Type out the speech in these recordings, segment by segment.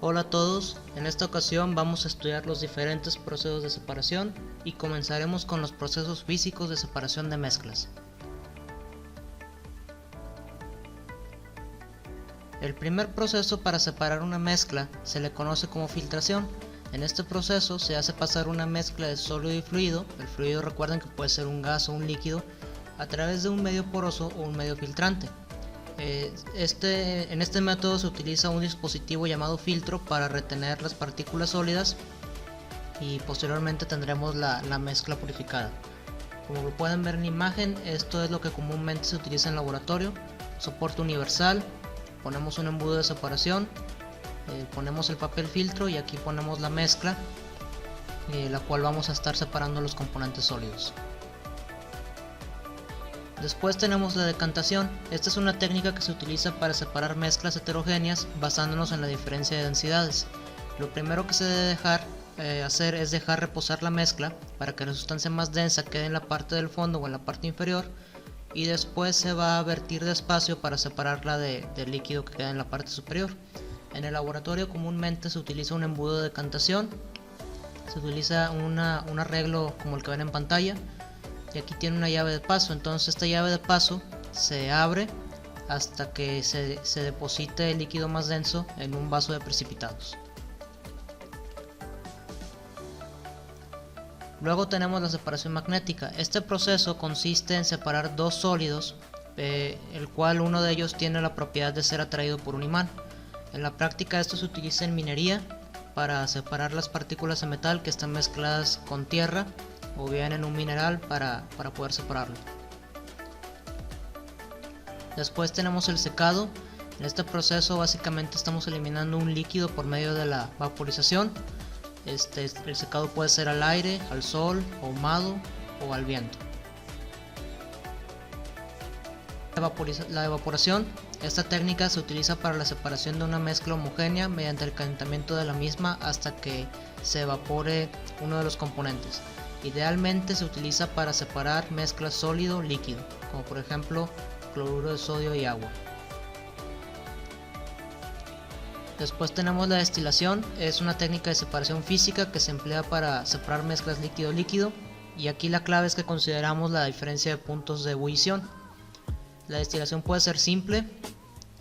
Hola a todos, en esta ocasión vamos a estudiar los diferentes procesos de separación y comenzaremos con los procesos físicos de separación de mezclas. El primer proceso para separar una mezcla se le conoce como filtración. En este proceso se hace pasar una mezcla de sólido y fluido, el fluido recuerden que puede ser un gas o un líquido, a través de un medio poroso o un medio filtrante. En este método se utiliza un dispositivo llamado filtro para retener las partículas sólidas y posteriormente tendremos la mezcla purificada. Como lo pueden ver en la imagen, esto es lo que comúnmente se utiliza en laboratorio: soporte universal, ponemos un embudo de separación, ponemos el papel filtro y aquí ponemos la mezcla, la cual vamos a estar separando los componentes sólidos. Después tenemos la decantación. Esta es una técnica que se utiliza para separar mezclas heterogéneas basándonos en la diferencia de densidades. Lo primero que se debe hacer es dejar reposar la mezcla para que la sustancia más densa quede en la parte del fondo o en la parte inferior, y después se va a vertir despacio para separarla del líquido que queda en la parte superior. En el laboratorio comúnmente se utiliza un embudo de decantación, se utiliza un arreglo como el que ven en pantalla, y aquí tiene una llave de paso. Entonces esta llave de paso se abre hasta que se deposite el líquido más denso en un vaso de precipitados. Luego tenemos la separación magnética. Este proceso consiste en separar dos sólidos, el cual uno de ellos tiene la propiedad de ser atraído por un imán. En la práctica esto se utiliza en minería para separar las partículas de metal que están mezcladas con tierra o bien en un mineral para poder separarlo. Después tenemos el secado. En este proceso básicamente estamos eliminando un líquido por medio de la vaporización. El secado puede ser al aire, al sol, ahumado o al viento. La evaporación. Esta técnica se utiliza para la separación de una mezcla homogénea mediante el calentamiento de la misma hasta que se evapore uno de los componentes. Idealmente se utiliza para separar mezclas sólido-líquido, como por ejemplo cloruro de sodio y agua. Después tenemos la destilación. Es una técnica de separación física que se emplea para separar mezclas líquido-líquido, y aquí la clave es que consideramos la diferencia de puntos de ebullición. La destilación puede ser simple,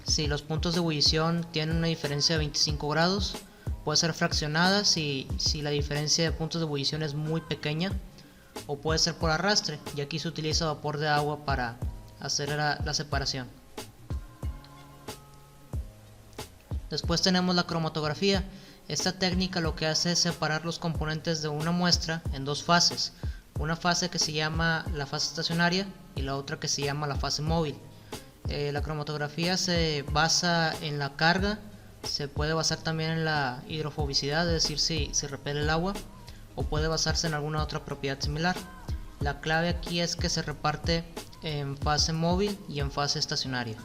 si los puntos de ebullición tienen una diferencia de 25 grados, puede ser fraccionada si la diferencia de puntos de ebullición es muy pequeña, o puede ser por arrastre, y aquí se utiliza vapor de agua para hacer la separación. Después tenemos la cromatografía. Esta técnica lo que hace es separar los componentes de una muestra en dos fases, una fase que se llama la fase estacionaria y la otra que se llama la fase móvil. La cromatografía se basa en la carga, se puede basar también en la hidrofobicidad, es decir, si repele el agua, o puede basarse en alguna otra propiedad similar. La clave aquí es que se reparte en fase móvil y en fase estacionaria.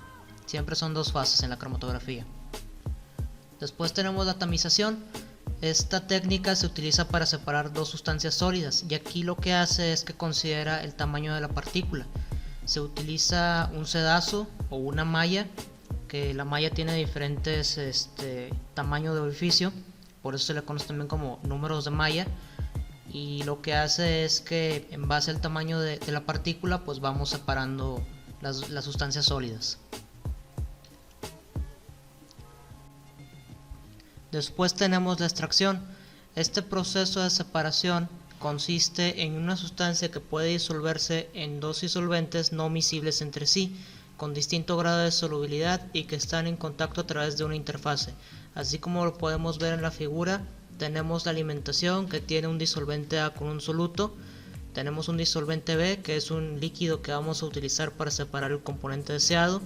Siempre son dos fases en la cromatografía. Después tenemos la tamización. Esta técnica se utiliza para separar dos sustancias sólidas, y aquí lo que hace es que considera el tamaño de la partícula. Se utiliza un sedazo o una malla, que la malla tiene diferentes tamaños de orificio, por eso se le conoce también como números de malla, y lo que hace es que en base al tamaño de la partícula pues vamos separando las sustancias sólidas. Después tenemos la extracción. Este proceso de separación consiste en una sustancia que puede disolverse en dos disolventes no miscibles entre sí, con distinto grado de solubilidad y que están en contacto a través de una interfase. Así como lo podemos ver en la figura, tenemos la alimentación, que tiene un disolvente A con un soluto, tenemos un disolvente B, que es un líquido que vamos a utilizar para separar el componente deseado,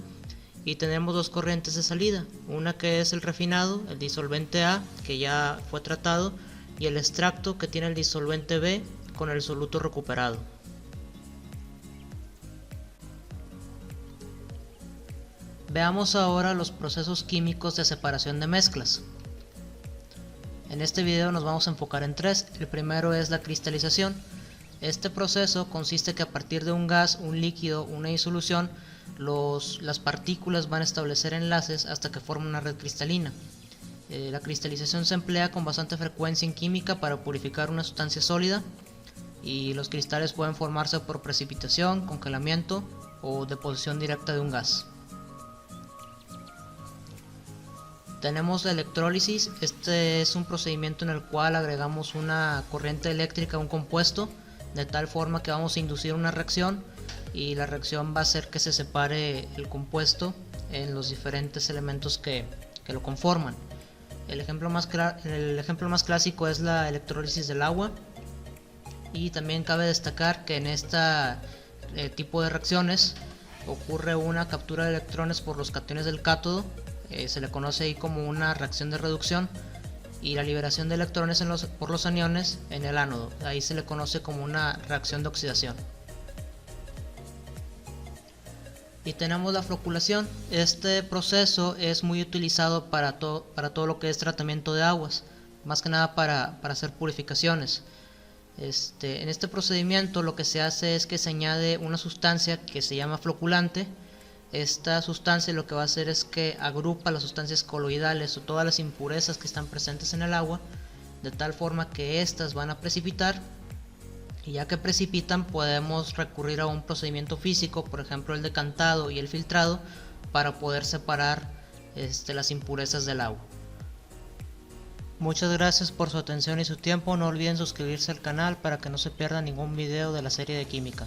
y tenemos dos corrientes de salida, una que es el refinado, el disolvente A, que ya fue tratado, y el extracto, que tiene el disolvente B con el soluto recuperado. Veamos ahora los procesos químicos de separación de mezclas. En este video nos vamos a enfocar en tres. El primero es la cristalización. Este proceso consiste que a partir de un gas, un líquido, una disolución, las partículas van a establecer enlaces hasta que forman una red cristalina. La cristalización se emplea con bastante frecuencia en química para purificar una sustancia sólida, y los cristales pueden formarse por precipitación, congelamiento o deposición directa de un gas. Tenemos la electrólisis. Este es un procedimiento en el cual agregamos una corriente eléctrica a un compuesto de tal forma que vamos a inducir una reacción, y la reacción va a hacer que se separe el compuesto en los diferentes elementos que lo conforman. El ejemplo más clásico es la electrólisis del agua, y también cabe destacar que en este tipo de reacciones ocurre una captura de electrones por los cationes del cátodo. Se le conoce ahí como una reacción de reducción, y la liberación de electrones por los aniones en el ánodo, ahí se le conoce como una reacción de oxidación. Y tenemos la floculación. Este proceso es muy utilizado para todo lo que es tratamiento de aguas, más que nada para hacer purificaciones. En este procedimiento lo que se hace es que se añade una sustancia que se llama floculante. Esta sustancia lo que va a hacer es que agrupa las sustancias coloidales o todas las impurezas que están presentes en el agua, de tal forma que éstas van a precipitar, y ya que precipitan podemos recurrir a un procedimiento físico, por ejemplo el decantado y el filtrado, para poder separar las impurezas del agua. Muchas gracias por su atención y su tiempo. No olviden suscribirse al canal para que no se pierda ningún video de la serie de química.